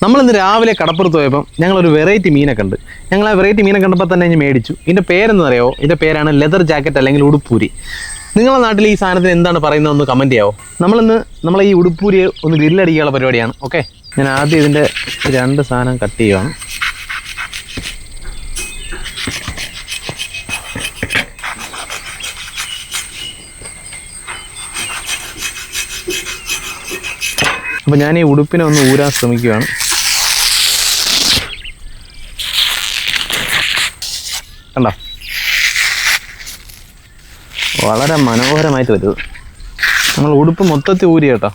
നമ്മളിന്ന് രാവിലെ കടപ്പുറത്ത് പോയപ്പോൾ ഞങ്ങളൊരു വെറൈറ്റി മീനെ കണ്ട്. ഞങ്ങൾ ആ വെറൈറ്റി മീനെ കണ്ടപ്പോൾ തന്നെ ഞാൻ മേടിച്ചു. ഇതിൻ്റെ പേരെന്ന് അറിയാമോ? ഇതിൻ്റെ പേരാണ് ലെതർ ജാക്കറ്റ് അല്ലെങ്കിൽ ഉടുപ്പൂരി. നിങ്ങളുടെ നാട്ടിൽ ഈ സാധനത്തിന് എന്താണ് പറയുന്നതെന്ന് കമൻറ്റ് ചെയ്യാമോ? നമ്മളെ ഈ ഉടുപ്പൂരി ഒന്ന് ഗ്രില്ലടിക്കാനുള്ള പരിപാടിയാണ്. ഓക്കെ, ഞാൻ ആദ്യം ഇതിൻ്റെ 2 സാധനം കട്ട് ചെയ്യുവാണ്. അപ്പോൾ ഞാൻ ഈ ഉടുപ്പിനെ ഒന്ന് ഊരാൻ ശ്രമിക്കുകയാണ്. കണ്ടോ, വളരെ മനോഹരമായിട്ട് വരുന്നത്. നമ്മൾ ഉടുപ്പ് മൊത്തത്തിൽ ഊരി കേട്ടോ.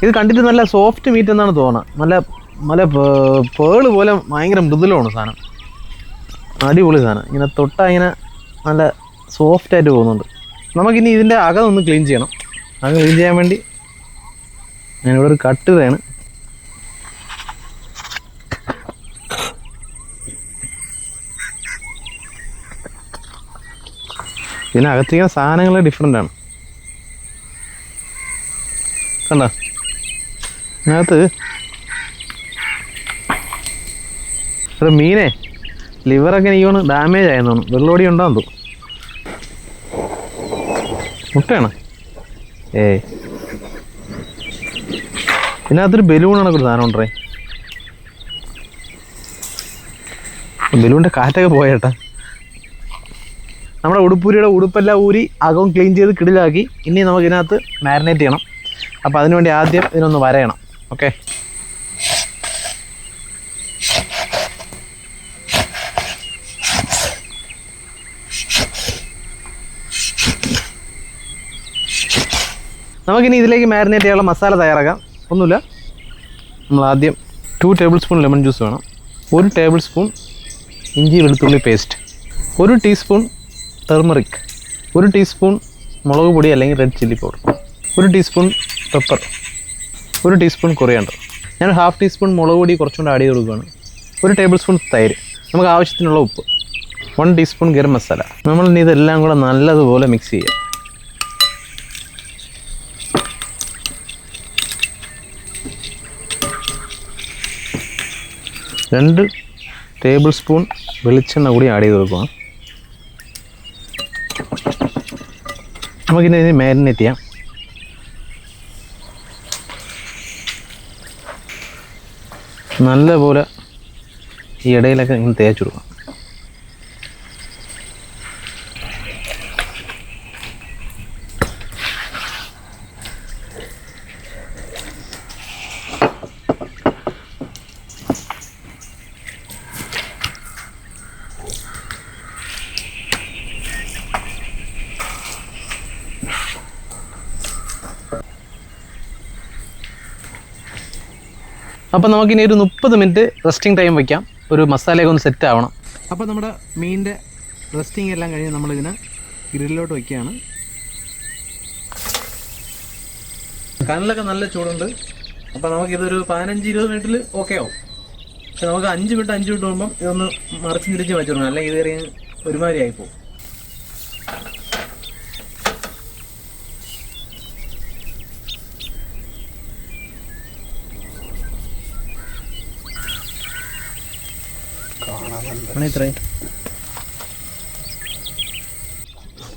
ഇത് കണ്ടിട്ട് നല്ല സോഫ്റ്റ് മീറ്റ് എന്നാണ് തോന്നുന്നത്. നല്ല പേള് പോലെ ഭയങ്കര മൃദുലമാണ് സാധനം. അടിപൊളി സാധനം. ഇങ്ങനെ തൊട്ടാൽ ഇങ്ങനെ നല്ല സോഫ്റ്റായിട്ട് പോകുന്നുണ്ട്. നമുക്കിനി ഇതിൻ്റെ അകം ഒന്ന് ക്ലീൻ ചെയ്യണം. അകം ക്ലീൻ ചെയ്യാൻ വേണ്ടി ഞാനിവിടെ ഒരു കട്ടുകയാണ്. ഇതിനകത്തേക്കുന്ന സാധനങ്ങൾ ഡിഫറെൻ്റ് ആണ്. കണ്ടോ, ഇതിനകത്ത് ഒരു മീനെ ലിവറൊക്കെ എനിക്കൊന്ന് ഡാമേജ് ആയെന്ന് തോന്നുന്നു. വെള്ളോടി ഉണ്ടാകുന്നു. മുട്ടയാണ്. ഇതിനകത്തൊരു ബലൂണാണ് ഒരു സാധനം ഉണ്ടേ. ബലൂണിൻ്റെ കാറ്റൊക്കെ പോയേട്ടാ. നമ്മുടെ ഉടുപ്പൂരിയുടെ ഉടുപ്പെല്ലാം ഊരി അകവും ക്ലീൻ ചെയ്ത് കിടിലാക്കി. ഇനി നമുക്ക് ഇതിനകത്ത് മാരിനേറ്റ് ചെയ്യണം. അപ്പോൾ അതിനുവേണ്ടി ആദ്യം ഇതിനൊന്ന് വരയണം. ഓക്കെ, നമുക്കിനി ഇതിലേക്ക് മാരിനേറ്റ് ചെയ്യാനുള്ള മസാല തയ്യാറാക്കാം. ഒന്നുമില്ല, നമ്മൾ ആദ്യം 2 ടേബിൾ സ്പൂൺ ലെമൺ ജ്യൂസ് വേണം, 1 ടേബിൾ സ്പൂൺ ഇഞ്ചി വെളുത്തുള്ളി പേസ്റ്റ്, 1 ടീസ്പൂൺ ടെർമറിക്, 1 ടീസ്പൂൺ മുളക് പൊടി അല്ലെങ്കിൽ red chilli powder, 1 teaspoon pepper, 1 teaspoon coriander. ഞാൻ 1/2 ടീസ്പൂൺ മുളക് പൊടി കുറച്ചുകൊണ്ട് ആഡ് ചെയ്ത് കൊടുക്കുകയാണ്. 1 ടേബിൾ സ്പൂൺ തൈര്, നമുക്ക് ആവശ്യത്തിനുള്ള ഉപ്പ്, 1 ടീസ്പൂൺ ഗരം മസാല. നമ്മളിനി ഇതെല്ലാം കൂടെ നല്ലതുപോലെ മിക്സ് ചെയ്യാം. രണ്ട് ടേബിൾ സ്പൂൺ വെളിച്ചെണ്ണ കൂടി ആഡ് ചെയ്ത് കൊടുക്കുക. നമുക്കിനി മാരിനേറ്റ് ചെയ്യാം. നല്ലപോലെ ഈ ഇടയിലൊക്കെ ഇങ്ങനെ തേച്ച് കൊടുക്കാം. അപ്പോൾ നമുക്കിനി ഒരു 30 മിനിറ്റ് റെസ്റ്റിംഗ് ടൈം വയ്ക്കാം. ഒരു മസാലയൊക്കെ ഒന്ന് സെറ്റ് ആവണം. അപ്പോൾ നമ്മുടെ മീനിൻ്റെ റെസ്റ്റിംഗ് എല്ലാം കഴിഞ്ഞ് നമ്മളിതിനെ ഗ്രില്ലിലോട്ട് വയ്ക്കുകയാണ്. കനലൊക്കെ നല്ല ചൂടുണ്ട്. അപ്പോൾ നമുക്കിതൊരു 15-20 മിനിറ്റിൽ ഓക്കെ ആവും. പക്ഷെ നമുക്ക് 5 മിനിറ്റ് കൂടുമ്പം ഇതൊന്ന് മറിച്ച് തിരിച്ച് വെച്ചിടണം, അല്ലെങ്കിൽ ഇത് കയറി ഒരുമാതിരി ആയിപ്പോവും.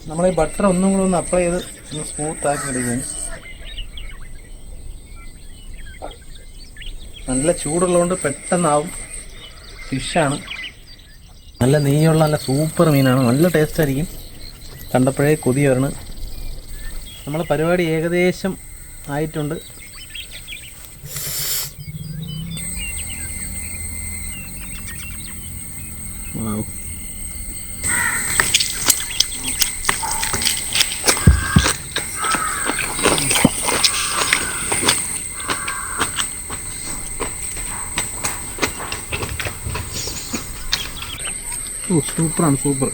നമ്മൾ ഈ ബട്ടർ ഒന്നും കൂടെ ഒന്ന് അപ്ലൈ ചെയ്ത് ഒന്ന് സ്മൂത്ത് ആക്കി എടുക്കും. നല്ല ചൂടുള്ളതുകൊണ്ട് പെട്ടെന്നാവും. ഫിഷാണ്, നല്ല നെയ്യുള്ള നല്ല സൂപ്പർ മീനാണ്. നല്ല ടേസ്റ്റ് ആയിരിക്കും. കണ്ടപ്പോഴേ കൊതി വരണം. നമ്മളെ പരിപാടി ഏകദേശം ആയിട്ടുണ്ട്. സൂപ്പറാണ്, സൂപ്പർ.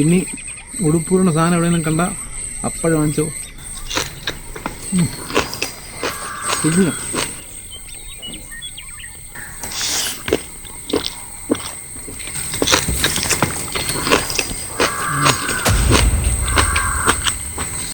ഇനി ഉടുപ്പൂരിൻ്റെ സാധനം എവിടെയെങ്കിലും കണ്ട അപ്പോഴും വാങ്ങിച്ചോ.